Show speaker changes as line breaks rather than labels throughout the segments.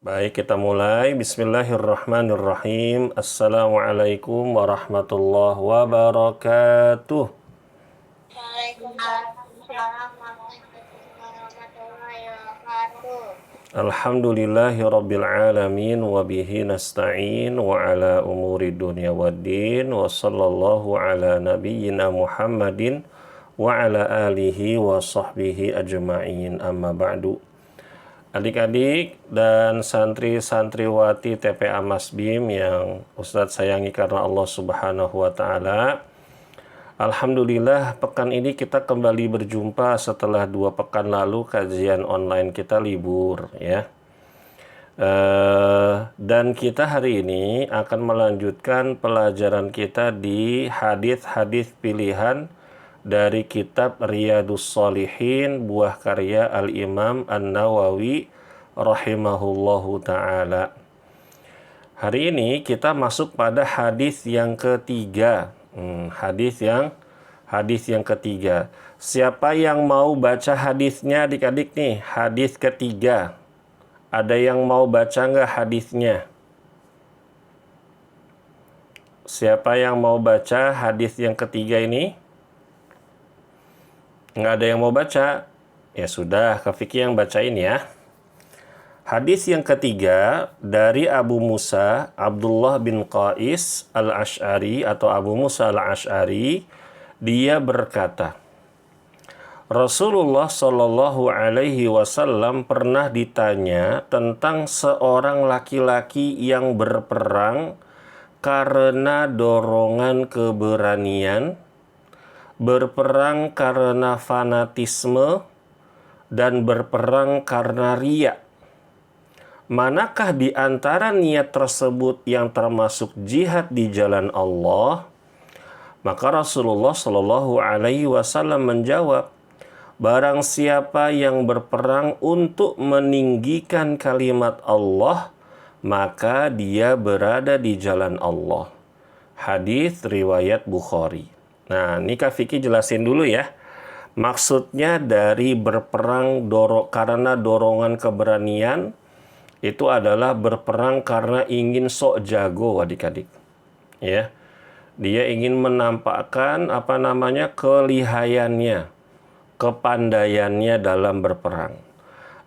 Baik, kita mulai. Bismillahirrahmanirrahim. Assalamualaikum warahmatullahi wabarakatuh.
Waalaikumsalam warahmatullahi wabarakatuh.
Alhamdulillahi rabbil alamin wa bihi nasta'in wa ala umuri dunya waddin wa sallallahu ala nabiyyina Muhammadin wa ala alihi wa sahbihi ajma'in amma ba'du. Adik-adik dan santri-santriwati TPA Mas Bim yang Ustadz sayangi karena Allah Subhanahu wa Ta'ala. Alhamdulillah, pekan ini kita kembali berjumpa setelah 2 pekan lalu kajian online kita libur, ya. Dan kita hari ini akan melanjutkan pelajaran kita di hadis-hadis pilihan dari kitab Riyadhus Shalihin, buah karya Al-Imam An-Nawawi rahimahullahu ta'ala. Hari ini kita masuk pada hadis yang ketiga. Hadis yang ketiga. Siapa yang mau baca hadisnya adik-adik nih? Hadis ketiga. Ada yang mau baca nggak hadisnya? Siapa yang mau baca hadis yang ketiga ini? Nggak ada yang mau baca? Ya sudah, Kak Vicky yang bacain ya. Hadis yang ketiga dari Abu Musa Abdullah bin Qais al-Ash'ari atau Abu Musa al-Ash'ari, dia berkata, Rasulullah Shallallahu Alaihi Wasallam pernah ditanya tentang seorang laki-laki yang berperang karena dorongan keberanian, berperang karena fanatisme, dan berperang karena riya. Manakah di antara niat tersebut yang termasuk jihad di jalan Allah? Maka Rasulullah Shallallahu Alaihi Wasallam menjawab, barang siapa yang berperang untuk meninggikan kalimat Allah, maka dia berada di jalan Allah. Hadis riwayat Bukhari. Nah, ini Kak Vicky jelasin dulu ya. Maksudnya dari berperang karena dorongan keberanian itu adalah berperang karena ingin sok jago adik-adik. Ya. Dia ingin menampakkan kelihayannya, kepandaiannya dalam berperang.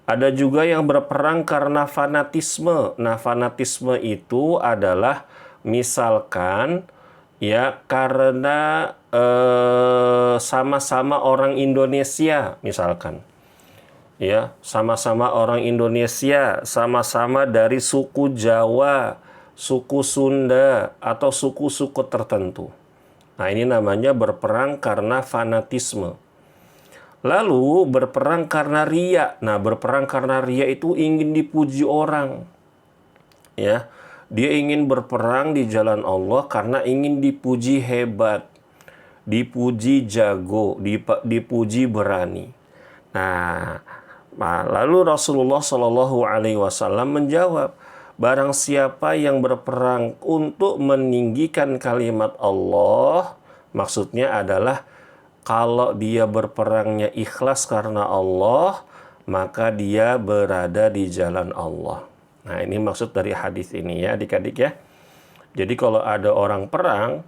Ada juga yang berperang karena fanatisme. Nah, fanatisme itu adalah misalkan ya karena sama-sama orang Indonesia misalkan. Ya, sama-sama orang Indonesia, sama-sama dari suku Jawa, suku Sunda, atau suku-suku tertentu. Nah, ini namanya berperang karena fanatisme. Lalu berperang karena riya. Nah, berperang karena riya itu ingin dipuji orang. Ya, dia ingin berperang di jalan Allah karena ingin dipuji hebat, dipuji jago, dipuji berani. Nah, lalu Rasulullah Shallallahu Alaihi Wasallam menjawab, barang siapa yang berperang untuk meninggikan kalimat Allah, maksudnya adalah kalau dia berperangnya ikhlas karena Allah, maka dia berada di jalan Allah. Nah, ini maksud dari hadis ini ya adik-adik ya. Jadi kalau ada orang perang,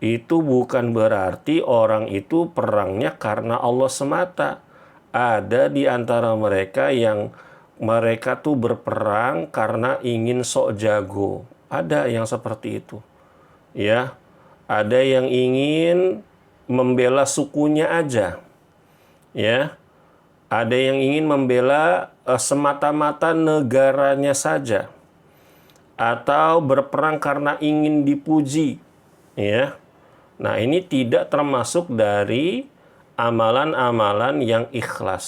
itu bukan berarti orang itu perangnya karena Allah semata. Ada di antara mereka yang mereka tuh berperang karena ingin sok jago. Ada yang seperti itu. Ya. Ada yang ingin membela sukunya aja. Ya. Ada yang ingin membela semata-mata negaranya saja. Atau berperang karena ingin dipuji. Ya. Nah, ini tidak termasuk dari amalan-amalan yang ikhlas.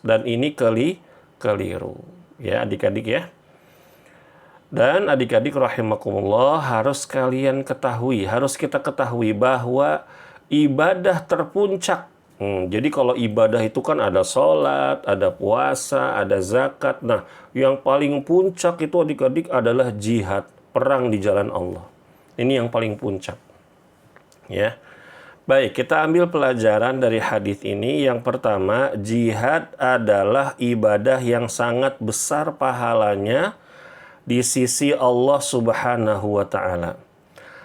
Dan ini keliru. Ya, adik-adik ya. Dan adik-adik rahimakumullah, harus kalian ketahui, harus kita ketahui bahwa ibadah terpuncak. Jadi kalau ibadah itu kan ada sholat, ada puasa, ada zakat. Nah, yang paling puncak itu adik-adik adalah jihad, perang di jalan Allah. Ini yang paling puncak. Ya. Baik, kita ambil pelajaran dari hadis ini. Yang pertama, jihad adalah ibadah yang sangat besar pahalanya di sisi Allah Subhanahu wa Ta'ala.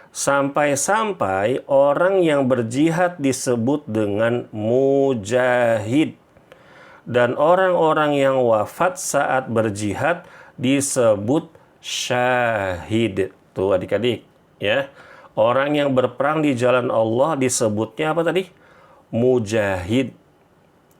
Sampai-sampai orang yang berjihad disebut dengan mujahid. Dan orang-orang yang wafat saat berjihad disebut syahid. Tuh adik-adik, ya. Orang yang berperang di jalan Allah disebutnya apa tadi? Mujahid.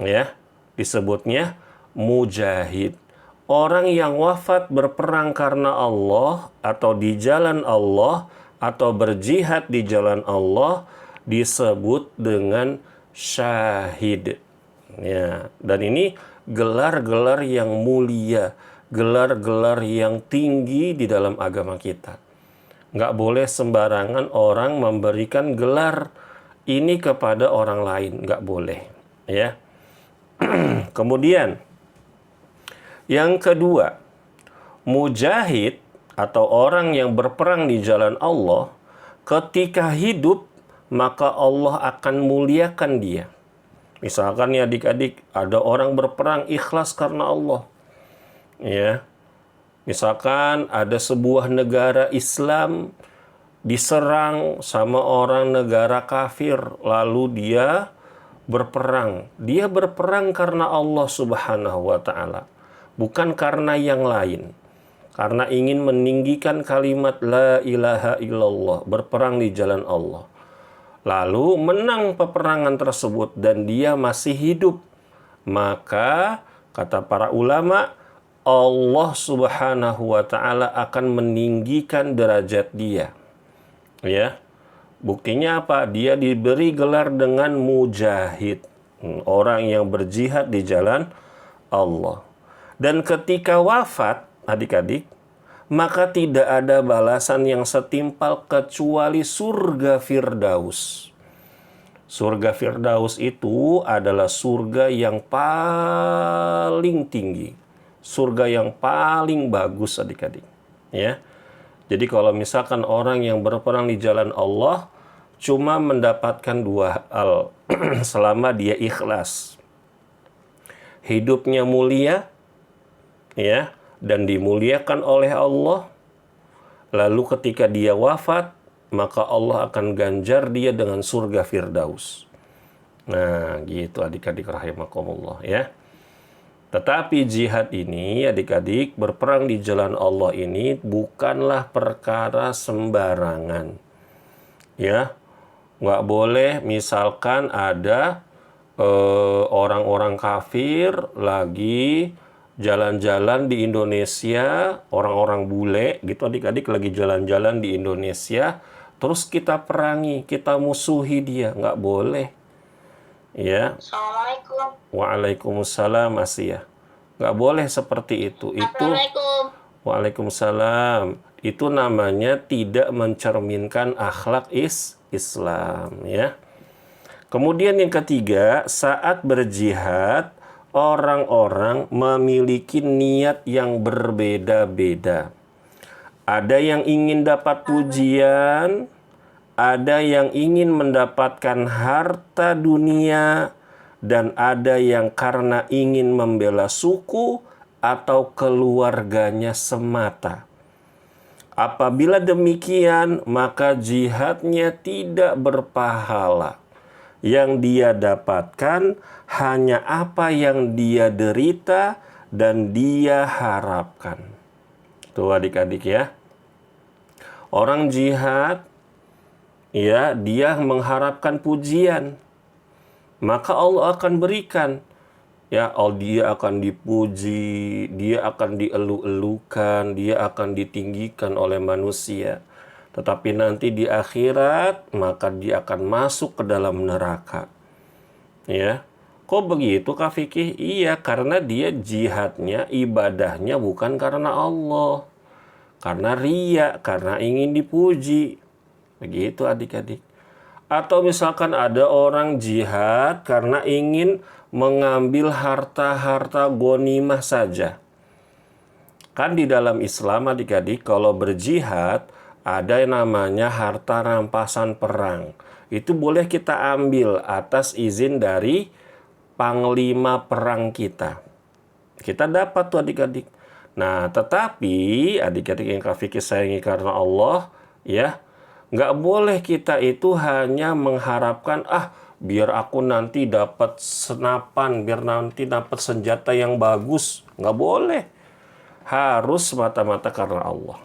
Ya, disebutnya mujahid. Orang yang wafat berperang karena Allah atau di jalan Allah atau berjihad di jalan Allah disebut dengan syahid. Ya, dan ini gelar-gelar yang mulia, gelar-gelar yang tinggi di dalam agama kita. Nggak boleh sembarangan orang memberikan gelar ini kepada orang lain, nggak boleh. Ya. Kemudian, yang kedua, mujahid atau orang yang berperang di jalan Allah, ketika hidup maka Allah akan muliakan dia. Misalkan ya adik-adik, ada orang berperang ikhlas karena Allah. Ya. Misalkan ada sebuah negara Islam diserang sama orang negara kafir, lalu dia berperang. Dia berperang karena Allah Subhanahu wa Ta'ala, bukan karena yang lain. Karena ingin meninggikan kalimat la ilaha illallah, berperang di jalan Allah. Lalu menang peperangan tersebut dan dia masih hidup. Maka kata para ulama, Allah Subhanahu wa Ta'ala akan meninggikan derajat dia. Ya. Buktinya apa? Dia diberi gelar dengan mujahid. Orang yang berjihad di jalan Allah. Dan ketika wafat, adik-adik, maka tidak ada balasan yang setimpal kecuali surga Firdaus. Surga Firdaus itu adalah surga yang paling tinggi. Surga yang paling bagus, adik-adik. Ya. Jadi kalau misalkan orang yang berperang di jalan Allah cuma mendapatkan dua hal selama dia ikhlas. Hidupnya mulia, ya, dan dimuliakan oleh Allah. Lalu ketika dia wafat, maka Allah akan ganjar dia dengan surga Firdaus. Nah, gitu adik-adik rahimakumullah, ya. Tetapi jihad ini, adik-adik, berperang di jalan Allah ini bukanlah perkara sembarangan. Ya, nggak boleh misalkan ada orang-orang kafir lagi jalan-jalan di Indonesia, orang-orang bule gitu adik-adik lagi jalan-jalan di Indonesia, terus kita perangi, kita musuhi dia, nggak boleh. Ya.
Assalamualaikum.
Waalaikumsalam Asia. Nggak boleh seperti itu.
Assalamualaikum.
Waalaikumsalam. Itu namanya tidak mencerminkan akhlak Islam, ya. Kemudian yang ketiga, saat berjihad, orang-orang memiliki niat yang berbeda-beda. Ada yang ingin dapat pujian, ada yang ingin mendapatkan harta dunia, dan ada yang karena ingin membela suku atau keluarganya semata. Apabila demikian, maka jihadnya tidak berpahala. Yang dia dapatkan hanya apa yang dia derita dan dia harapkan. Tuh adik-adik ya. Orang jihad, ya, dia mengharapkan pujian, maka Allah akan berikan. Ya, dia akan dipuji, dia akan dielu-elukan, dia akan ditinggikan oleh manusia. Tetapi nanti di akhirat, maka dia akan masuk ke dalam neraka. Ya, kok begitu Kak Fikih? Iya, karena dia jihadnya, ibadahnya bukan karena Allah. Karena riya, karena ingin dipuji. Begitu adik-adik. Atau misalkan ada orang jihad karena ingin mengambil harta-harta ghanimah saja. Kan di dalam Islam adik-adik kalau berjihad ada yang namanya harta rampasan perang. Itu boleh kita ambil atas izin dari panglima perang kita. Kita dapat tuh adik-adik. Nah, tetapi adik-adik yang Kak Fikri sayangi karena Allah, ya, nggak boleh kita itu hanya mengharapkan, biar aku nanti dapat senapan, biar nanti dapat senjata yang bagus. Nggak boleh. Harus semata-mata karena Allah.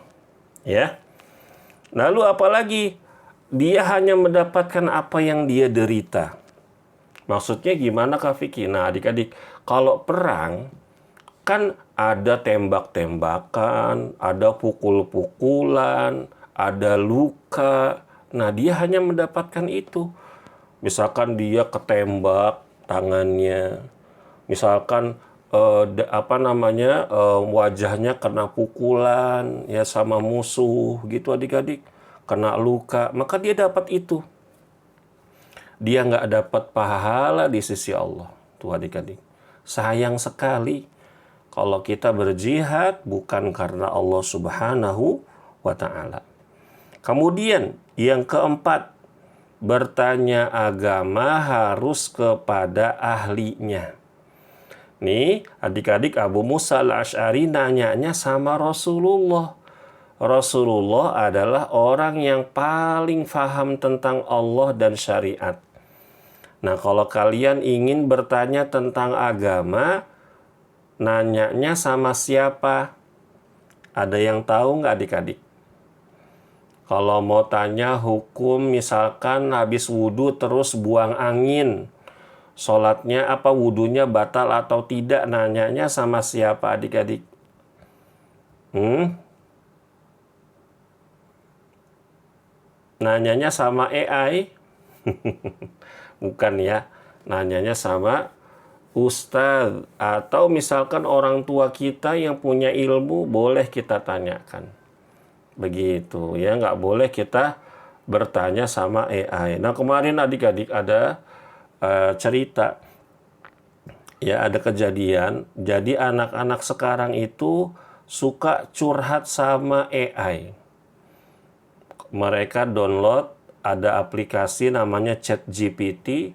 Ya. Lalu apalagi? Dia hanya mendapatkan apa yang dia derita. Maksudnya gimana Kak Fikri? Nah, adik-adik, kalau perang, kan ada tembak-tembakan, ada pukul-pukulan, ada luka. Nah, dia hanya mendapatkan itu. Misalkan dia ketembak tangannya, misalkan wajahnya kena pukulan ya sama musuh gitu adik-adik, kena luka, maka dia dapat itu. Dia nggak dapat pahala di sisi Allah. Tuh adik-adik, sayang sekali kalau kita berjihad bukan karena Allah Subhanahu wa Ta'ala. Kemudian yang keempat, bertanya agama harus kepada ahlinya. Nih, adik-adik, Abu Musa al-Asy'ari nanyanya sama Rasulullah. Rasulullah adalah orang yang paling faham tentang Allah dan syariat. Nah, kalau kalian ingin bertanya tentang agama, nanyanya sama siapa? Ada yang tahu nggak adik-adik? Kalau mau tanya hukum, misalkan habis wudhu terus buang angin, sholatnya apa, wudhunya batal atau tidak, nanyanya sama siapa adik-adik? Nanyanya sama AI? Bukan ya, nanyanya sama Ustadz. Atau misalkan orang tua kita yang punya ilmu, boleh kita tanyakan. Begitu ya, nggak boleh kita bertanya sama AI. Nah, kemarin adik-adik ada cerita, ya, ada kejadian. Jadi anak-anak sekarang itu suka curhat sama AI. Mereka download, ada aplikasi namanya ChatGPT,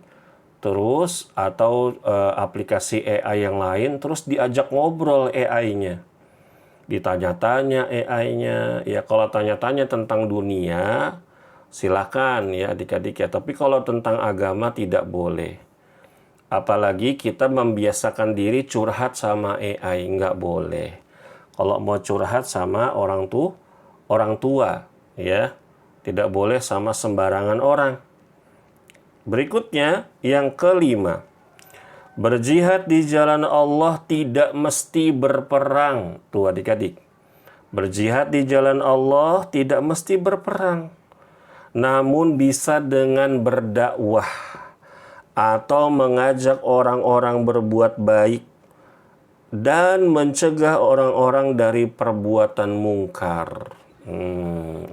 terus atau aplikasi AI yang lain, terus diajak ngobrol AI-nya. Ditanya-tanya AI-nya, ya kalau tanya-tanya tentang dunia, silakan ya adik-adik ya. Tapi kalau tentang agama tidak boleh. Apalagi kita membiasakan diri curhat sama AI, nggak boleh. Kalau mau curhat sama orang tua, ya, tidak boleh sama sembarangan orang. Berikutnya, yang kelima, berjihad di jalan Allah tidak mesti berperang. Tuh adik-adik, berjihad di jalan Allah tidak mesti berperang, namun bisa dengan berdakwah atau mengajak orang-orang berbuat baik dan mencegah orang-orang dari perbuatan mungkar.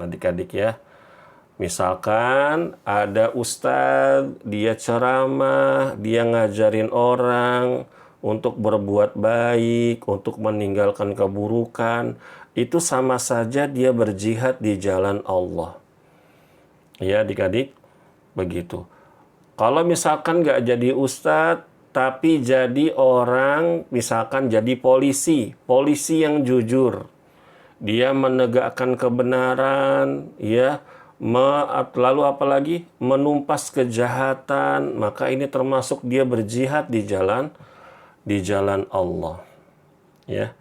Adik-adik ya, misalkan ada ustadz, dia ceramah, dia ngajarin orang untuk berbuat baik, untuk meninggalkan keburukan, itu sama saja dia berjihad di jalan Allah. Ya adik-adik, begitu. Kalau misalkan nggak jadi ustadz, tapi jadi orang, misalkan jadi polisi yang jujur, dia menegakkan kebenaran, ya, lalu apalagi menumpas kejahatan, maka ini termasuk dia berjihad di jalan Allah. Ya.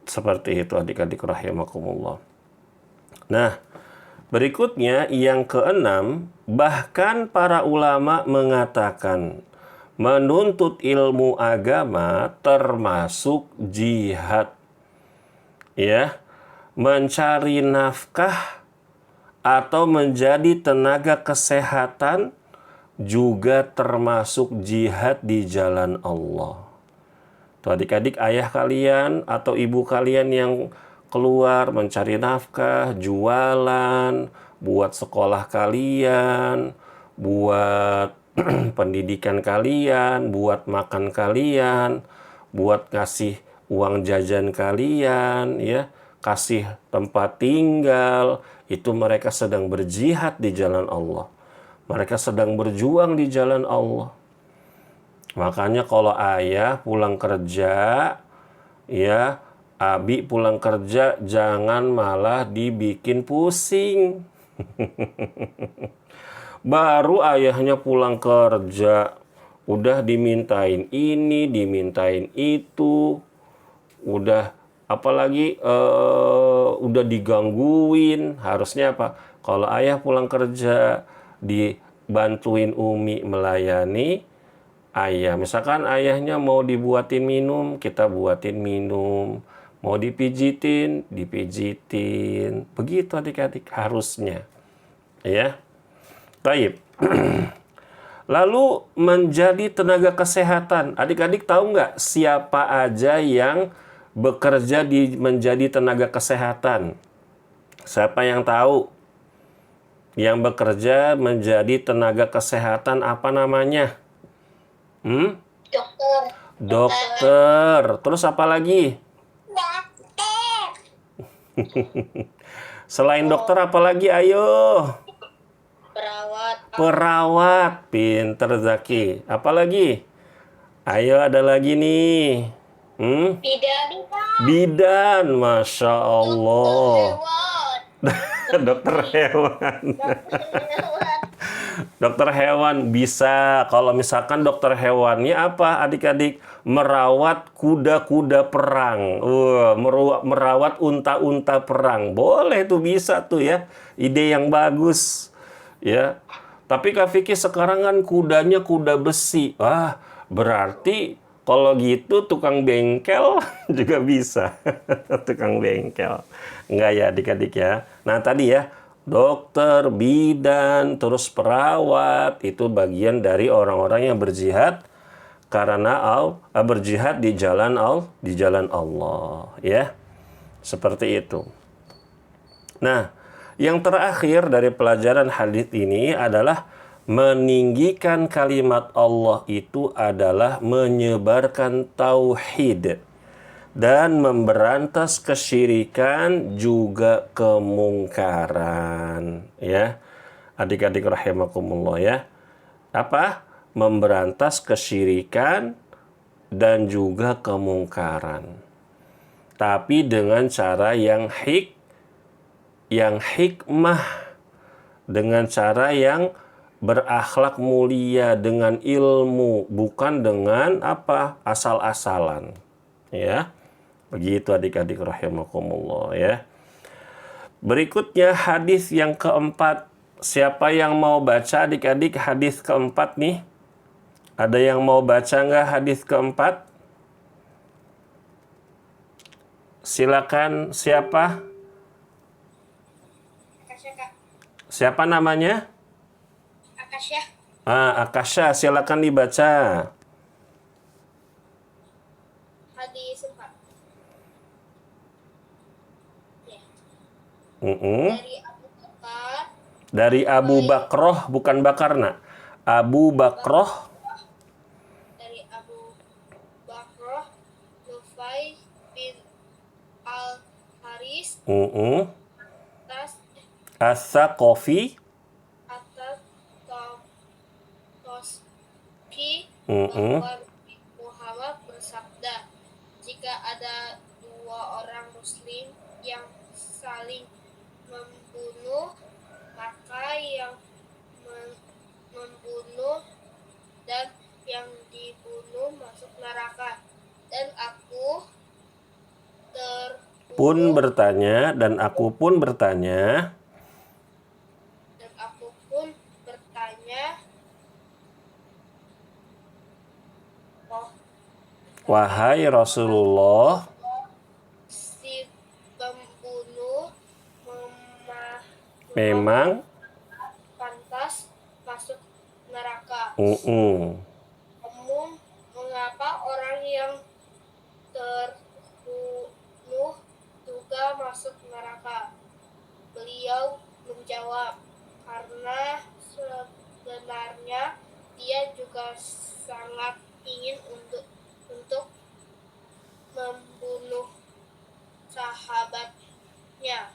Seperti itu adik-adik rahimakumullah. Nah, berikutnya yang keenam, bahkan para ulama mengatakan menuntut ilmu agama termasuk jihad. Ya, mencari nafkah atau menjadi tenaga kesehatan juga termasuk jihad di jalan Allah. Tuh adik-adik, ayah kalian atau ibu kalian yang keluar mencari nafkah, jualan, buat sekolah kalian, buat pendidikan kalian, buat makan kalian, buat kasih uang jajan kalian, ya, kasih tempat tinggal, itu mereka sedang berjihad di jalan Allah. Mereka sedang berjuang di jalan Allah. Makanya kalau ayah pulang kerja, ya, Abi pulang kerja jangan malah dibikin pusing. Baru ayahnya pulang kerja, udah dimintain ini, dimintain itu, udah apalagi udah digangguin. Harusnya apa? Kalau ayah pulang kerja, dibantuin Umi melayani ayah. Misalkan ayahnya mau dibuatin minum, kita buatin minum. Mau dipijitin, dipijitin. Begitu adik-adik harusnya. Ya. Baik. Lalu menjadi tenaga kesehatan. Adik-adik tahu nggak siapa aja yang bekerja menjadi tenaga kesehatan? Siapa yang tahu? Yang bekerja menjadi tenaga kesehatan apa namanya?
Dokter.
Dokter. Terus apa lagi?
Dokter.
Selain dokter apa lagi? Ayo.
Perawat.
Perawat. Pinter Zaki. Apa lagi? Ayo ada lagi nih.
Bidan.
Bidan. Masya Allah.
Hewan.
Dokter hewan.
Hewan.
Dokter hewan bisa. Kalau misalkan dokter hewannya apa adik-adik? Merawat kuda-kuda perang. Merawat unta-unta perang. Boleh tuh, bisa tuh ya. Ide yang bagus. Ya. Tapi Kak Vicky sekarang kan kudanya kuda besi. Wah, berarti kalau gitu tukang bengkel juga bisa. Tukang bengkel. Enggak ya adik-adik ya. Nah tadi ya, dokter, bidan, terus perawat, itu bagian dari orang-orang yang berjihad karena berjihad di jalan Allah, ya. Seperti itu. Nah, yang terakhir dari pelajaran hadis ini adalah meninggikan kalimat Allah itu adalah menyebarkan tauhid dan memberantas kesyirikan juga kemungkaran, ya. Adik-adik rahimakumullah ya. Apa? Memberantas kesyirikan dan juga kemungkaran. Tapi dengan cara yang hikmah, dengan cara yang berakhlak mulia, dengan ilmu, bukan dengan apa? Asal-asalan. Ya. Begitu adik-adik rahimakumullah ya. Berikutnya hadis yang keempat. Siapa yang mau baca adik-adik hadis keempat nih? Ada yang mau baca nggak hadis keempat? Silakan, siapa?
Akasya, Kak.
Siapa namanya?
Akasya.
Akasha, silakan dibaca.
Hadis 4. Ya. Dari Abu Bakar.
Dari Abu Bakroh, bukan Bakarna. Abu Bakroh.
Dari Abu Bakar Nufai bin Al-Haris
As-Saqafi.
atas Toski bahwa Muhammad bersabda, jika ada dua orang muslim yang saling membunuh, maka yang membunuh dan yang dibunuh masuk neraka. Dan aku
Pun bertanya, dan aku pun bertanya, wahai Rasulullah,
si pembunuh
memang
pantas masuk neraka. Namun mengapa orang yang terbunuh juga masuk neraka? Beliau menjawab, karena sebenarnya dia juga sangat ingin untuk membunuh sahabatnya.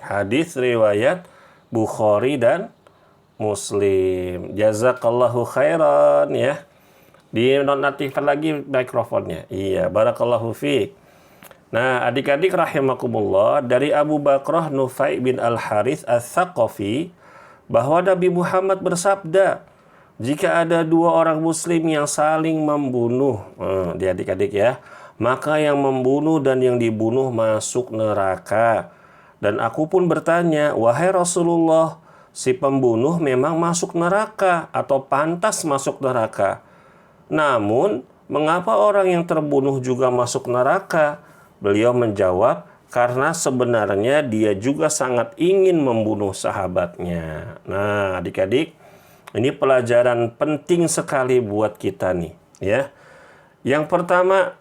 Hadis riwayat Bukhari dan Muslim. Jazakallahu khairan ya. Dinonaktifkan lagi mikrofonnya. Iya, barakallahu fiik. Nah, adik-adik rahimakumullah, dari Abu Bakrah Nufai bin Al-Harith Ats-Tsaqafi bahwa Nabi Muhammad bersabda, jika ada dua orang muslim yang saling membunuh, di adik-adik ya, maka yang membunuh dan yang dibunuh masuk neraka. Dan aku pun bertanya, wahai Rasulullah, si pembunuh memang masuk neraka atau pantas masuk neraka? Namun, mengapa orang yang terbunuh juga masuk neraka? Beliau menjawab, karena sebenarnya dia juga sangat ingin membunuh sahabatnya. Nah, adik-adik, ini pelajaran penting sekali buat kita nih, ya. Yang pertama,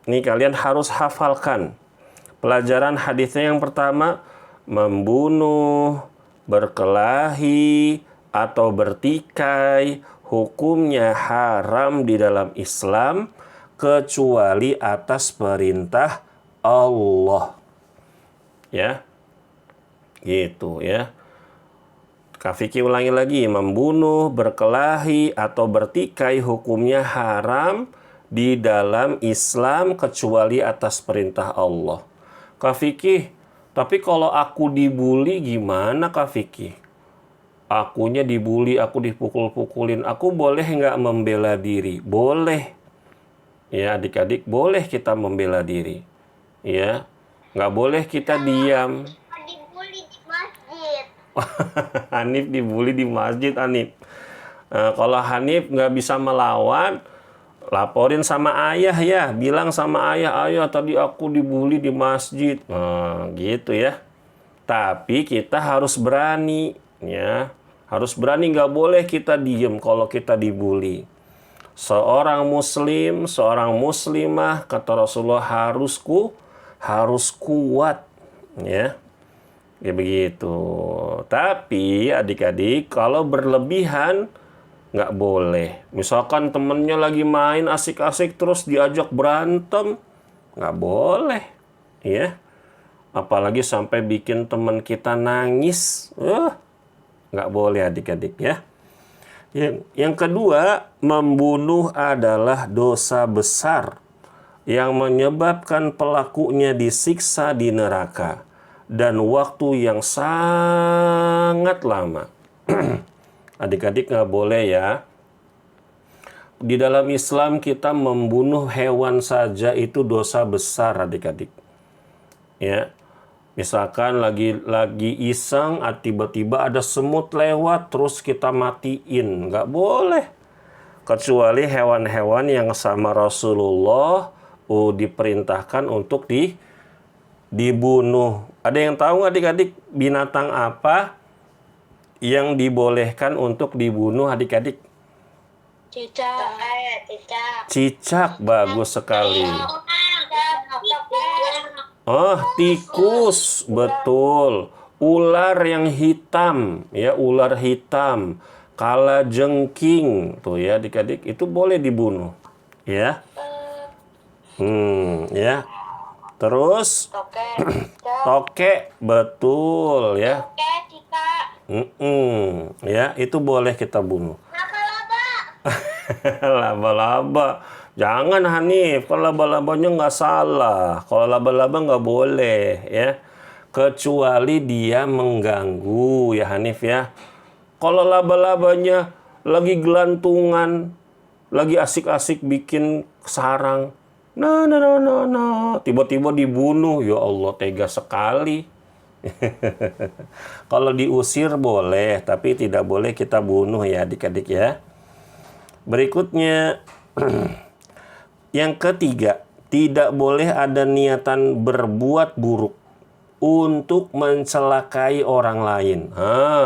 nih kalian harus hafalkan. Pelajaran hadisnya yang pertama, membunuh, berkelahi, atau bertikai, hukumnya haram di dalam Islam, kecuali atas perintah Allah. Ya, gitu ya. Kak Vicky ulangi lagi, membunuh, berkelahi, atau bertikai hukumnya haram di dalam Islam kecuali atas perintah Allah. Kak Vicky, tapi kalau aku dibully gimana Kak Vicky? Akunya dibully, aku dipukul-pukulin, aku boleh nggak membela diri? Boleh. Ya adik-adik, boleh kita membela diri. Ya, nggak boleh kita diam.
Dibully di masjid.
Hanif dibully di masjid, Hanif. Kalau Hanif nggak bisa melawan, laporin sama ayah ya. Bilang sama ayah, ayah tadi aku dibully di masjid. Gitu ya. Tapi kita harus berani, ya. Harus berani, nggak boleh kita diem kalau kita dibully. Seorang muslim, seorang muslimah, kata Rasulullah harus kuat, ya. Ya begitu. Tapi adik-adik, kalau berlebihan nggak boleh. Misalkan temennya lagi main asik-asik terus diajak berantem, nggak boleh, ya. Apalagi sampai bikin teman kita nangis, nggak boleh adik-adik ya. Yang kedua, membunuh adalah dosa besar yang menyebabkan pelakunya disiksa di neraka dan waktu yang sangat lama. Adik-adik nggak boleh ya. Di dalam Islam kita membunuh hewan saja itu dosa besar adik-adik. Ya. Misalkan lagi iseng, tiba-tiba ada semut lewat terus kita matiin, nggak boleh. Kecuali hewan-hewan yang sama Rasulullah diperintahkan untuk dibunuh. Ada yang tahu adik-adik binatang apa yang dibolehkan untuk dibunuh adik-adik? Cicak, bagus sekali. Oh, tikus, betul. Ular yang hitam, ya, ular hitam. Kalajengking, tuh ya adik-adik, itu boleh dibunuh, ya. Ya. Terus tokek, betul ya. Ya, itu boleh kita bunuh. Laba-laba. Jangan Hanif, kalau laba-labanya nggak salah. Kalau laba-laba nggak boleh ya. Kecuali dia mengganggu ya Hanif ya. Kalau laba-labanya lagi gelantungan, lagi asik-asik bikin sarang. Nah. Tiba-tiba dibunuh. Ya Allah, tega sekali. Kalau diusir boleh, tapi tidak boleh kita bunuh ya adik-adik ya. Berikutnya, yang ketiga, tidak boleh ada niatan berbuat buruk untuk mencelakai orang lain.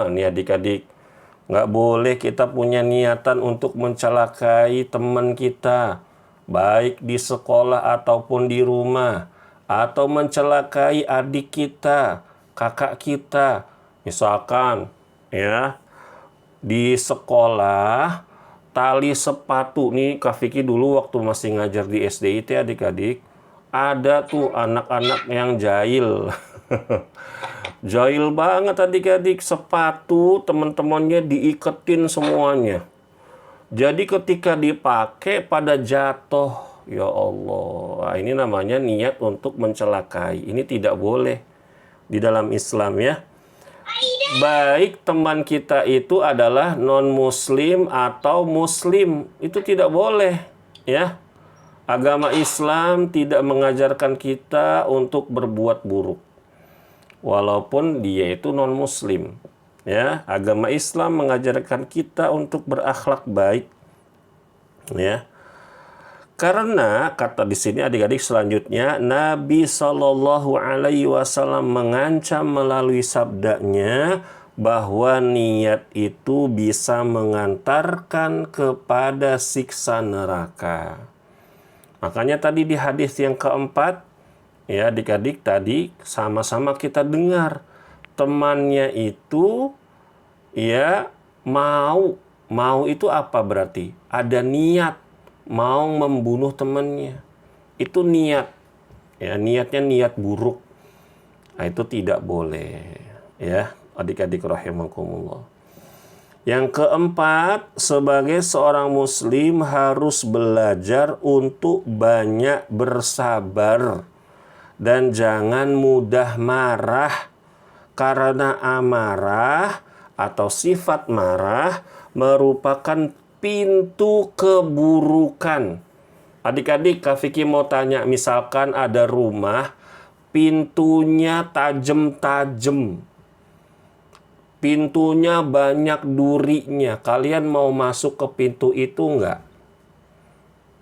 Nih adik-adik, nggak boleh kita punya niatan untuk mencelakai teman kita, baik di sekolah ataupun di rumah, atau mencelakai adik kita, kakak kita. Misalkan, ya, di sekolah, tali sepatu nih, Kak Vicky dulu waktu masih ngajar di SDIT adik-adik, ada tuh anak-anak yang jahil. Jahil banget adik-adik, sepatu teman-temannya diiketin semuanya. Jadi ketika dipakai pada jatuh, Ya Allah, nah, ini namanya niat untuk mencelakai. Ini tidak boleh di dalam Islam ya. Baik teman kita itu adalah non-muslim atau muslim, itu tidak boleh ya. Agama Islam tidak mengajarkan kita untuk berbuat buruk walaupun dia itu non-muslim ya. Agama Islam mengajarkan kita untuk berakhlak baik ya. Karena kata di sini adik-adik selanjutnya, Nabi Shallallahu Alaihi Wasallam mengancam melalui sabdanya bahwa niat itu bisa mengantarkan kepada siksa neraka. Makanya tadi di hadis yang keempat, ya adik-adik tadi sama-sama kita dengar temannya itu ya mau itu apa berarti? Ada niat mau membunuh temannya. Itu niat. Ya, niatnya niat buruk. Nah, itu tidak boleh. Ya, adik-adik rahimakumullah. Yang keempat, sebagai seorang muslim harus belajar untuk banyak bersabar dan jangan mudah marah. Karena amarah atau sifat marah merupakan pintu keburukan. Adik-adik, Kak Vicky mau tanya, misalkan ada rumah, pintunya tajam-tajam. Pintunya banyak durinya. Kalian mau masuk ke pintu itu enggak?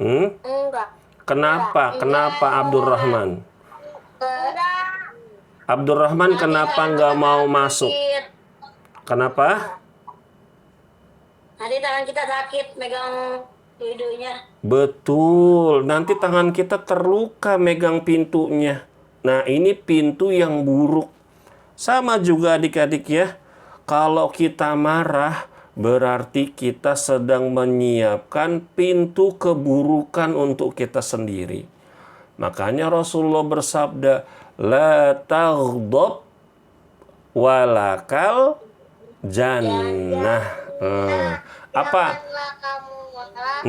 Enggak.
Kenapa? Kenapa Abdurrahman?
Enggak.
Abdurrahman kenapa enggak mau masuk? Kenapa?
Nanti tangan kita sakit megang pintunya.
Betul, nanti tangan kita terluka megang pintunya. Nah, ini pintu yang buruk. Sama juga adik-adik ya. Kalau kita marah, berarti kita sedang menyiapkan pintu keburukan untuk kita sendiri. Makanya Rasulullah bersabda, la taghdab walakal jannah. Apa?
Janganlah kamu marah,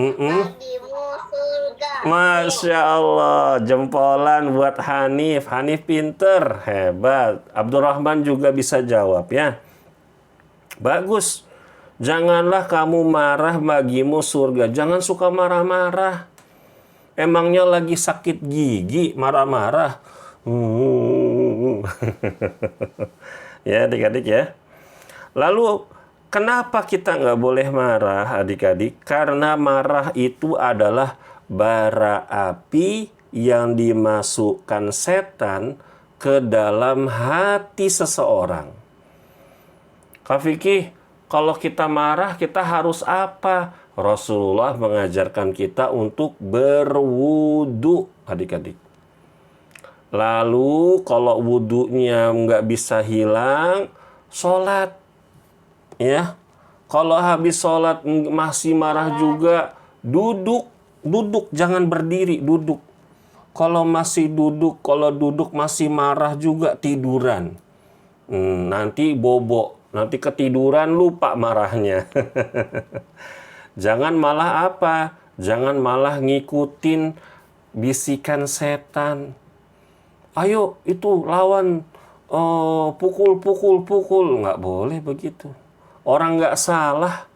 bagimu surga.
Masya Allah, jempolan buat Hanif. Hanif pinter, hebat. Abdurrahman juga bisa jawab ya. Bagus. Janganlah kamu marah, bagimu surga. Jangan suka marah-marah. Emangnya lagi sakit gigi, marah-marah. Ya adik-adik ya. Lalu kenapa kita nggak boleh marah adik-adik? Karena marah itu adalah bara api yang dimasukkan setan ke dalam hati seseorang. Kak Vicky, kalau kita marah kita harus apa? Rasulullah mengajarkan kita untuk berwudu adik-adik. Lalu kalau wudunya nggak bisa hilang, sholat. Ya, kalau habis sholat masih marah juga, duduk, jangan berdiri, duduk. Kalau masih duduk, kalau duduk masih marah juga, tiduran. Nanti bobo, nanti ketiduran lupa marahnya. Jangan malah apa? Jangan malah ngikutin bisikan setan. Ayo itu lawan, pukul, nggak boleh begitu. Orang nggak salah,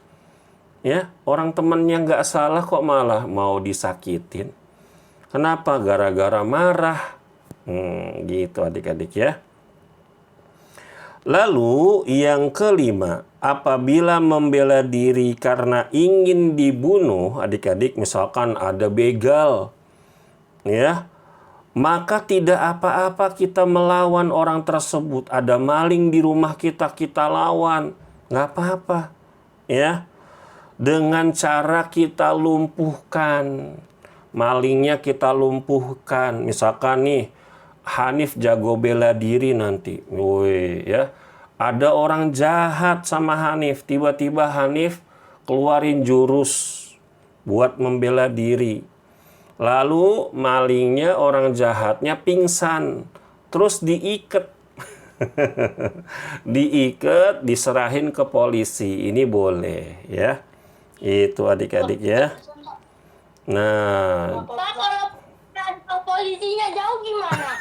ya orang temennya nggak salah kok malah mau disakitin. Kenapa? Gara-gara marah. Gitu adik-adik ya. Lalu yang kelima, apabila membela diri karena ingin dibunuh, adik-adik misalkan ada begal, ya, maka tidak apa-apa kita melawan orang tersebut. Ada maling di rumah kita, kita lawan. Nggak apa-apa. Ya. Dengan cara kita lumpuhkan. Malingnya kita lumpuhkan. Misalkan nih, Hanif jago bela diri nanti. Woi, ya. Ada orang jahat sama Hanif. Tiba-tiba Hanif keluarin jurus buat membela diri. Lalu malingnya, orang jahatnya pingsan. Terus diikat. Diikat, diserahin ke polisi. Ini boleh ya. Itu adik-adik ya. Nah,
Pak, kalau kantor polisinya jauh gimana?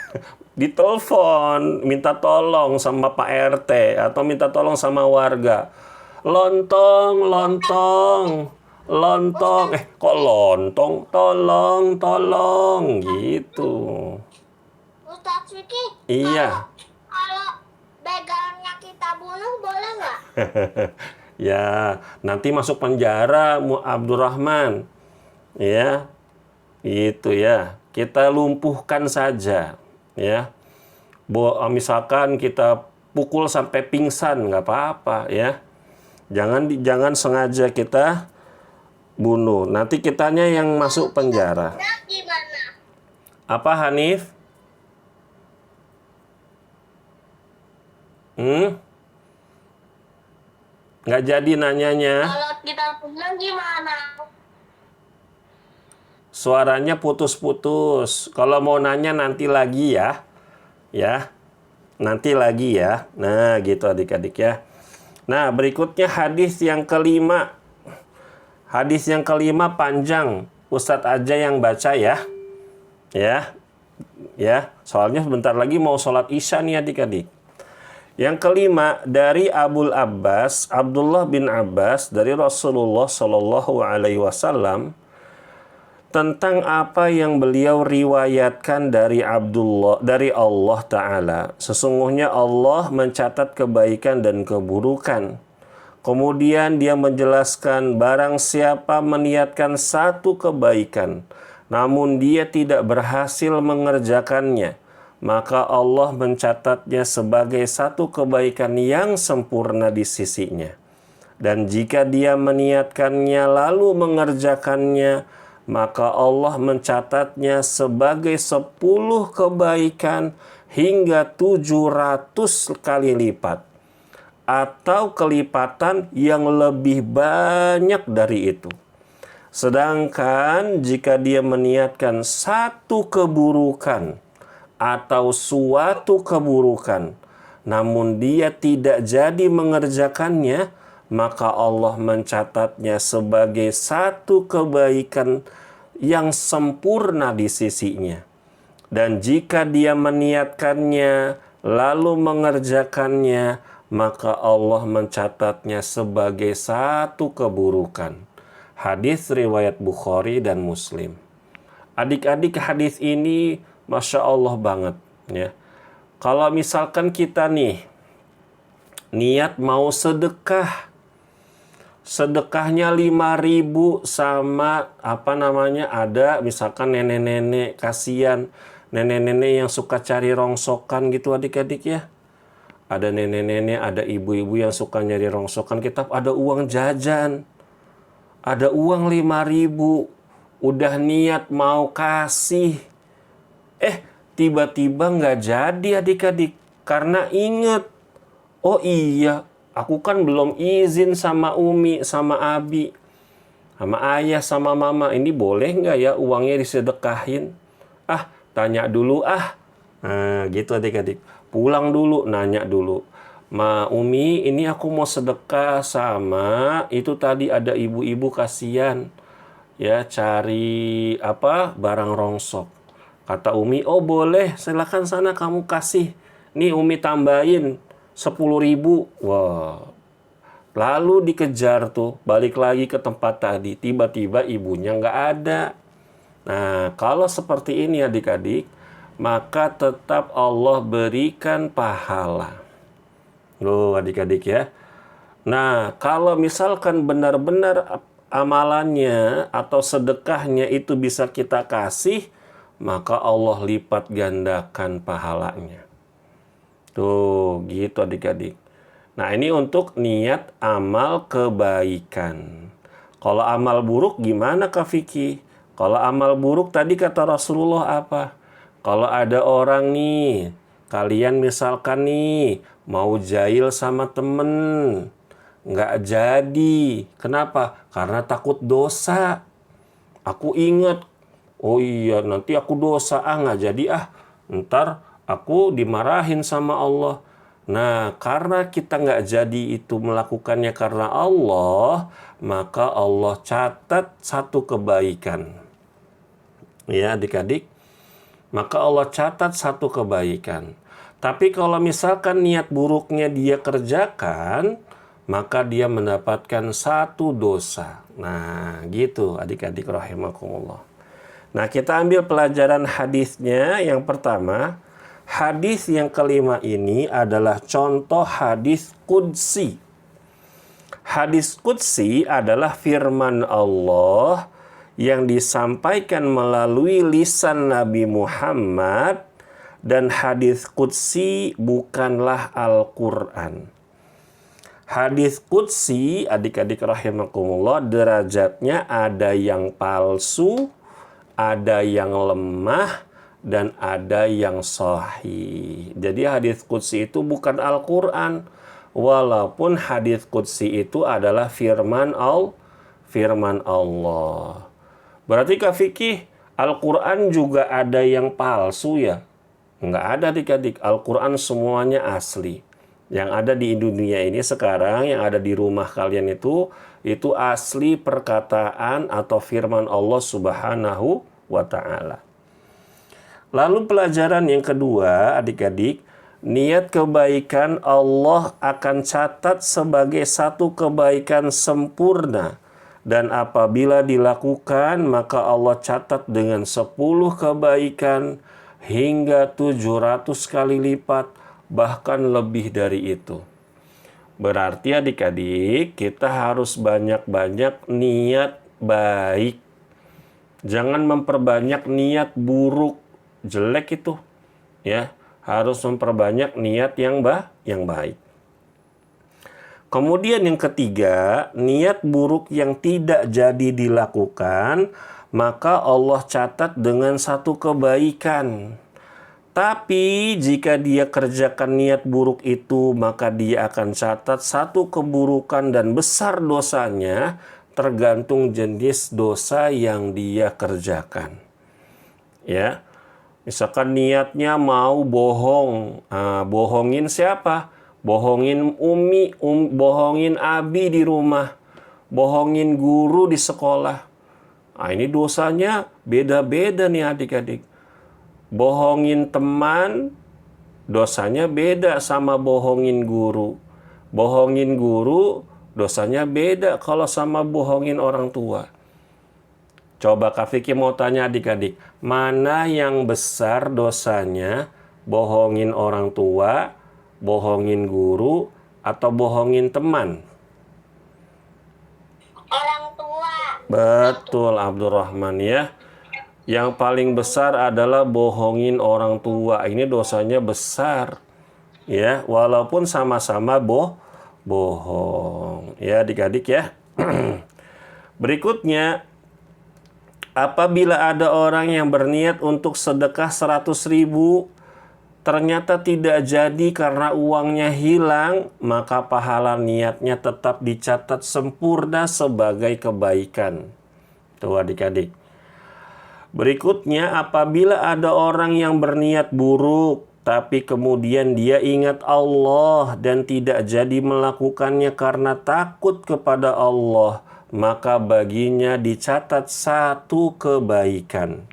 ditelepon, minta tolong sama Pak RT atau minta tolong sama warga. Lontong, lontong, lontong. Kok lontong? Tolong, tolong, gitu.
Ustadz Vicky,
Iya.
kalau begalnya kita bunuh boleh nggak?
Ya, nanti masuk penjara Abdurrahman. Ya, itu ya. Kita lumpuhkan saja, ya. Misalkan kita pukul sampai pingsan, nggak apa-apa, ya. Jangan sengaja kita bunuh. Nanti kitanya yang masuk penjara.
Nah, gimana?
Apa, Hanif? Nggak jadi nanyanya.
Kalau kita punya gimana?
Suaranya putus-putus. Kalau mau nanya nanti lagi ya. Ya. Nanti lagi ya. Nah, gitu adik-adik ya. Nah, berikutnya hadis yang kelima. Hadis yang kelima panjang. Ustadz aja yang baca ya. Ya. Ya, soalnya sebentar lagi mau sholat Isya nih adik-adik. Yang kelima dari Abdullah bin Abbas dari Rasulullah Shallallahu Alaihi Wasallam tentang apa yang beliau riwayatkan dari Allah Ta'ala. Sesungguhnya Allah mencatat kebaikan dan keburukan. Kemudian dia menjelaskan barang siapa meniatkan satu kebaikan, namun dia tidak berhasil mengerjakannya, maka Allah mencatatnya sebagai satu kebaikan yang sempurna di sisinya. Dan jika dia meniatkannya lalu mengerjakannya, maka Allah mencatatnya sebagai 10 kebaikan hingga 700 kali lipat. Atau kelipatan yang lebih banyak dari itu. Sedangkan jika dia meniatkan satu keburukan atau suatu keburukan, namun dia tidak jadi mengerjakannya, maka Allah mencatatnya sebagai satu kebaikan yang sempurna di sisinya. Dan jika dia meniatkannya lalu mengerjakannya, maka Allah mencatatnya sebagai satu keburukan. Hadis riwayat Bukhari dan Muslim. Adik-adik, hadis ini Masya Allah banget ya. Kalau misalkan kita nih niat mau sedekah, sedekahnya 5.000 sama ada misalkan nenek-nenek, kasihan nenek-nenek yang suka cari rongsokan gitu adik-adik ya. Ada nenek-nenek, ada ibu-ibu yang suka nyari rongsokan, kita ada uang jajan, ada uang 5.000, udah niat mau kasih, tiba-tiba nggak jadi adik-adik, karena inget, oh iya, aku kan belum izin sama Umi, sama Abi, sama ayah, sama mama, ini boleh nggak ya uangnya disedekahin? Tanya dulu Nah, gitu adik-adik. Pulang dulu, nanya dulu. Ma, Umi, ini aku mau sedekah sama itu tadi ada ibu-ibu kasihan. Ya, cari barang rongsok. Kata Umi, oh boleh, silakan sana kamu kasih. Nih Umi tambahin 10.000. Wah. Lalu dikejar tuh, balik lagi ke tempat tadi. Tiba-tiba ibunya nggak ada. Nah, kalau seperti ini adik-adik, maka tetap Allah berikan pahala. Loh adik-adik ya. Nah, kalau misalkan benar-benar amalannya atau sedekahnya itu bisa kita kasih, maka Allah lipat gandakan pahalanya. Tuh, gitu adik-adik. Nah, ini untuk niat amal kebaikan. Kalau amal buruk gimana Kak Vicky? Kalau amal buruk tadi kata Rasulullah apa? Kalau ada orang nih, kalian misalkan nih, mau jahil sama temen, nggak jadi. Kenapa? Karena takut dosa. Aku ingat, oh iya nanti aku dosa, nggak jadi ntar aku dimarahin sama Allah. Nah, karena kita nggak jadi itu melakukannya karena Allah, maka Allah catat satu kebaikan. ya adik-adik, maka Allah catat satu kebaikan. Tapi kalau misalkan niat buruknya dia kerjakan, maka dia mendapatkan satu dosa. Nah, gitu adik-adik rahimakumullah. Nah, kita ambil pelajaran hadisnya. Yang pertama, hadis yang kelima ini adalah contoh hadis qudsi. Hadis qudsi adalah firman Allah yang disampaikan melalui lisan Nabi Muhammad, dan hadis qudsi bukanlah Al-Quran. Hadis qudsi, adik-adik rahimakumullah, derajatnya ada yang palsu, ada yang lemah, dan ada yang sahih. Jadi hadis qudsi itu bukan Al-Quran, walaupun hadis qudsi itu adalah firman Allah. Berarti Kak Fikih, Al-Quran juga ada yang palsu ya? Enggak ada adik-adik. Al-Quran semuanya asli. Yang ada di dunia ini sekarang, yang ada di rumah kalian itu asli perkataan atau firman Allah Subhanahu wa Ta'ala. Lalu pelajaran yang kedua, adik-adik, niat kebaikan Allah akan catat sebagai satu kebaikan sempurna. Dan apabila dilakukan, maka Allah catat dengan 10 kebaikan hingga 700 kali lipat, bahkan lebih dari itu. Berarti adik-adik, kita harus banyak-banyak niat baik. Jangan memperbanyak niat buruk, jelek itu. Ya, harus memperbanyak niat yang baik. Kemudian yang ketiga, niat buruk yang tidak jadi dilakukan, maka Allah catat dengan satu kebaikan. Tapi jika dia kerjakan niat buruk itu, maka dia akan catat satu keburukan dan besar dosanya, tergantung jenis dosa yang dia kerjakan. Ya, misalkan niatnya mau bohong, bohongin siapa? Bohongin Umi, bohongin Abi di rumah, bohongin guru di sekolah. Nah, ini dosanya beda-beda nih adik-adik. Bohongin teman, dosanya beda sama bohongin guru. Bohongin guru, dosanya beda kalau sama bohongin orang tua. Coba Kak Fikih mau tanya adik-adik, mana yang besar dosanya? Bohongin orang tua, bohongin guru, atau bohongin teman?
Orang tua.
Betul Abdurrahman ya. Yang paling besar adalah bohongin orang tua. Ini dosanya besar. Ya, walaupun sama-sama bohong. Ya, adik-adik ya. Berikutnya, apabila ada orang yang berniat untuk sedekah 100.000, ternyata tidak jadi karena uangnya hilang, maka pahala niatnya tetap dicatat sempurna sebagai kebaikan. Tuh adik-adik. Berikutnya, apabila ada orang yang berniat buruk, tapi kemudian dia ingat Allah dan tidak jadi melakukannya karena takut kepada Allah, maka baginya dicatat satu kebaikan.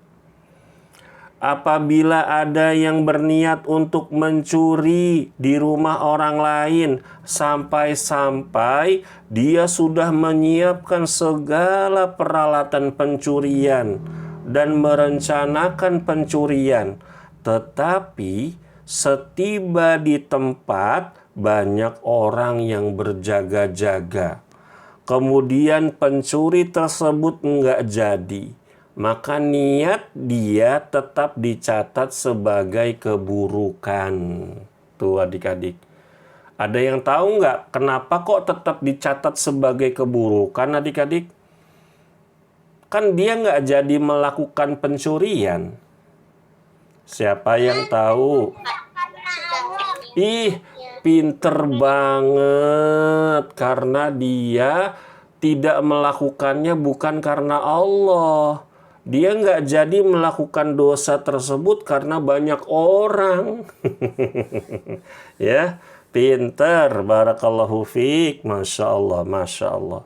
Apabila ada yang berniat untuk mencuri di rumah orang lain, sampai-sampai dia sudah menyiapkan segala peralatan pencurian dan merencanakan pencurian, tetapi setiba di tempat banyak orang yang berjaga-jaga, kemudian pencuri tersebut enggak jadi, maka niat dia tetap dicatat sebagai keburukan. Tuh adik-adik. Ada yang tahu nggak kenapa kok tetap dicatat sebagai keburukan adik-adik? Kan dia nggak jadi melakukan pencurian. Siapa yang tahu? Ih, pinter banget. Karena dia tidak melakukannya bukan karena Allah. Dia nggak jadi melakukan dosa tersebut karena banyak orang. Ya, pinter. Barakallahu fiik. Masya Allah, Masya Allah.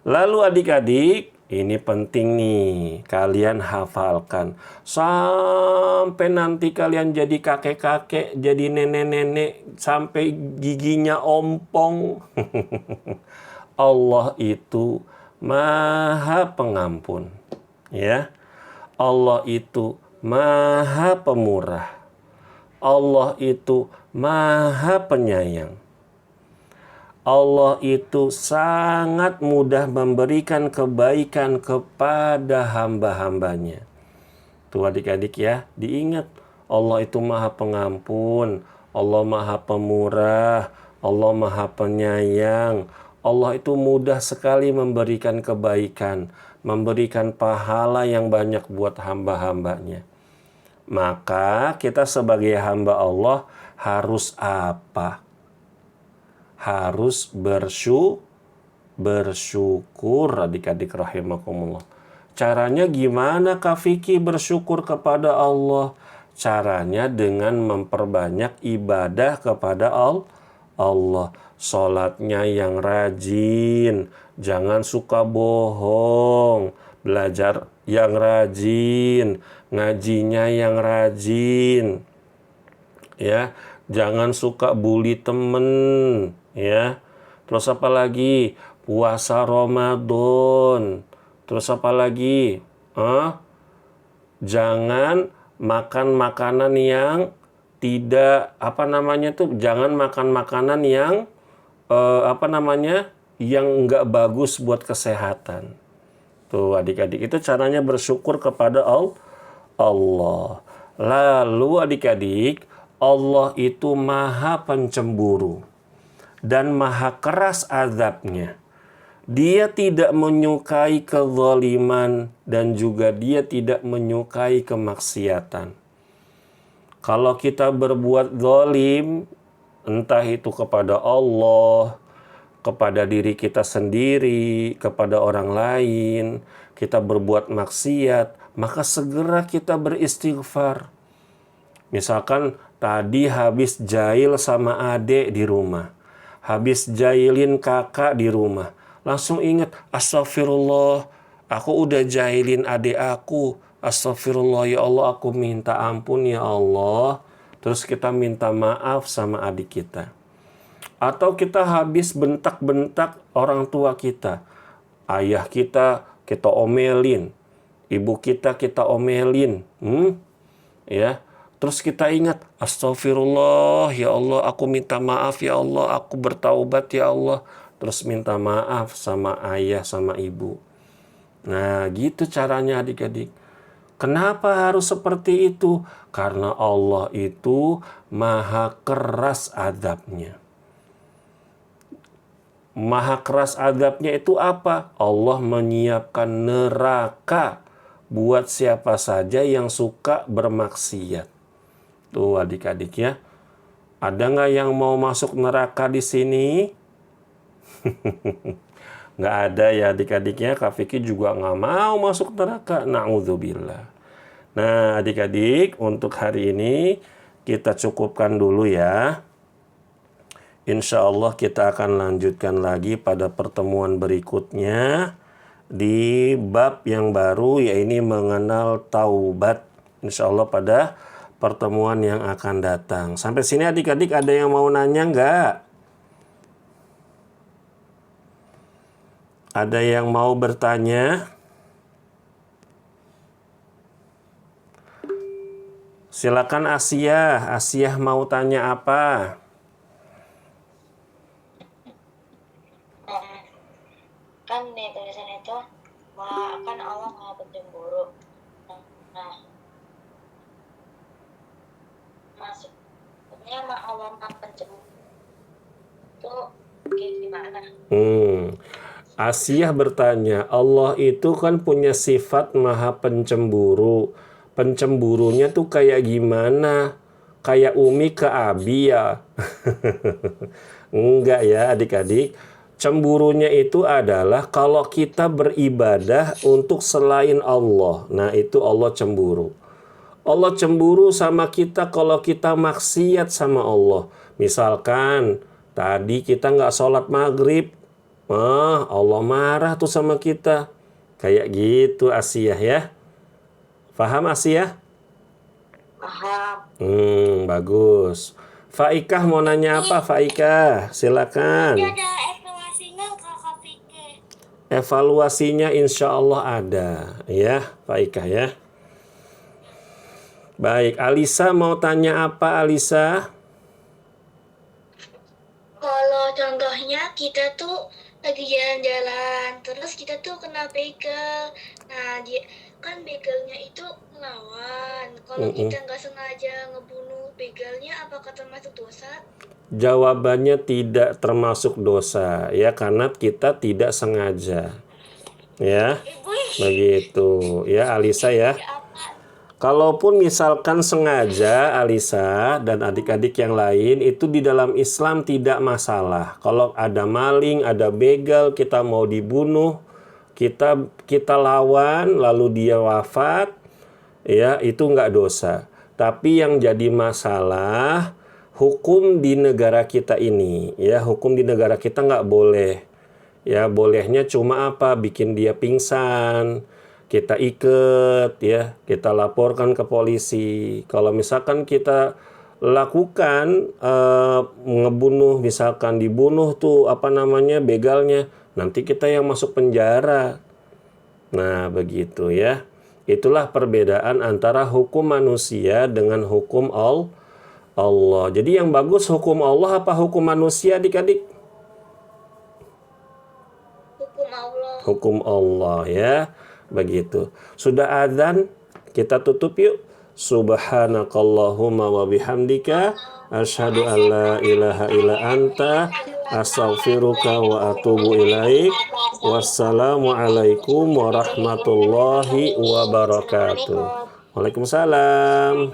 Lalu adik-adik, Ini penting nih, kalian hafalkan. Sampai nanti kalian jadi kakek-kakek, jadi nenek-nenek, sampai giginya ompong. Allah itu Maha Pengampun. Ya. Allah itu Maha Pemurah. Allah itu Maha Penyayang. Allah itu sangat mudah memberikan kebaikan kepada hamba-hambanya. Tuh adik-adik ya, diingat. Allah itu Maha Pengampun, Allah Maha Pemurah, Allah Maha Penyayang. Allah itu mudah sekali memberikan kebaikan, memberikan pahala yang banyak buat hamba-hambanya. Maka kita sebagai hamba Allah harus apa? Harus bersyukur adik-adik rahimakumullah. Caranya gimana Kak Vicky bersyukur kepada Allah? Caranya dengan memperbanyak ibadah kepada Allah. Sholatnya yang rajin, jangan suka bohong, belajar yang rajin, ngajinya yang rajin, ya, jangan suka bully temen, ya. Terus apa lagi? Puasa Ramadan. Terus apa lagi? Jangan makan makanan yang tidak jangan makan makanan yang yang enggak bagus buat kesehatan. Tuh adik-adik, itu caranya bersyukur kepada Allah. Lalu adik-adik, Allah itu Maha Pencemburu dan Maha keras azabnya. Dia tidak menyukai kezaliman dan juga dia tidak menyukai kemaksiatan. Kalau kita berbuat zalim, entah itu kepada Allah, kepada diri kita sendiri, kepada orang lain, kita berbuat maksiat, maka segera kita beristighfar. Misalkan tadi habis jahil sama adik di rumah, habis jahilin kakak di rumah, langsung ingat, astagfirullah, aku udah jahilin adik aku, astagfirullah ya Allah, aku minta ampun ya Allah. Terus kita minta maaf sama adik kita. Atau kita habis bentak-bentak orang tua kita, ayah kita omelin, ibu kita omelin, ya. Terus kita ingat, astagfirullah ya Allah, aku minta maaf ya Allah, aku bertaubat ya Allah. Terus minta maaf sama ayah, sama ibu. Nah, gitu caranya adik-adik. Kenapa harus seperti itu? Karena Allah itu Maha keras azabnya. Maha keras azabnya itu apa? Allah menyiapkan neraka buat siapa saja yang suka bermaksiat. Tuh adik-adik ya. Ada nggak yang mau masuk neraka di sini? Nggak ada ya adik-adiknya. Kak Vicky juga nggak mau masuk neraka. Na'udzubillah. Nah adik-adik, untuk hari ini kita cukupkan dulu ya. Insya Allah kita akan lanjutkan lagi pada pertemuan berikutnya di bab yang baru, yaitu mengenal taubat. Insya Allah pada pertemuan yang akan datang. Sampai sini adik-adik ada yang mau nanya nggak? Ada yang mau bertanya? Silakan Asia. Asia mau tanya apa?
Kan di tulisan itu kan Allah Maha Pencemburu. Nah, maksudnya Allah Maha Pencemburu itu gimana?
Asia bertanya, Allah itu kan punya sifat Maha Pencemburu. Pencemburunya tuh kayak gimana? Kayak Umi ke Abi ya? Enggak ya adik-adik. Cemburunya itu adalah kalau kita beribadah untuk selain Allah. Nah itu Allah cemburu. Allah cemburu sama kita kalau kita maksiat sama Allah. Misalkan tadi kita nggak sholat maghrib. Allah marah tuh sama kita. Kayak gitu Asia ya. Paham Asia?
Paham.
Bagus. Faikah mau nanya apa Faikah? Silakan.
Ada evaluasinya Kakak Fikri.
Evaluasinya insya Allah ada ya Faikah ya. Baik, Alisa mau tanya apa Alisa?
Kalau contohnya kita tuh lagi jalan-jalan, terus kita tuh kena begal. Nah, dia kan begalnya itu ngelawan. Kalau kita nggak sengaja ngebunuh begalnya, apakah termasuk dosa?
Jawabannya tidak termasuk dosa ya karena kita tidak sengaja. Ya, begitu ya Alisa ya. Kalaupun misalkan sengaja Alisa dan adik-adik yang lain itu di dalam Islam tidak masalah. Kalau ada maling, ada begal, kita mau dibunuh, kita lawan lalu dia wafat, ya itu nggak dosa. Tapi yang jadi masalah hukum di negara kita ini, ya hukum di negara kita nggak boleh. Ya bolehnya cuma apa? Bikin dia pingsan. Kita ikat ya, kita laporkan ke polisi. Kalau misalkan kita lakukan ngebunuh, misalkan dibunuh tuh begalnya, nanti kita yang masuk penjara. Nah, begitu ya. Itulah perbedaan antara hukum manusia dengan hukum Allah. Jadi yang bagus hukum Allah apa hukum manusia adik-adik?
Hukum Allah.
Hukum Allah ya. Begitu. Sudah adzan, kita tutup yuk. Subhanakallahumma wa bihamdika asyhadu an la ilaha illa anta astaghfiruka wa atubu ilaik. Wassalamualaikum warahmatullahi wabarakatuh. Waalaikumsalam.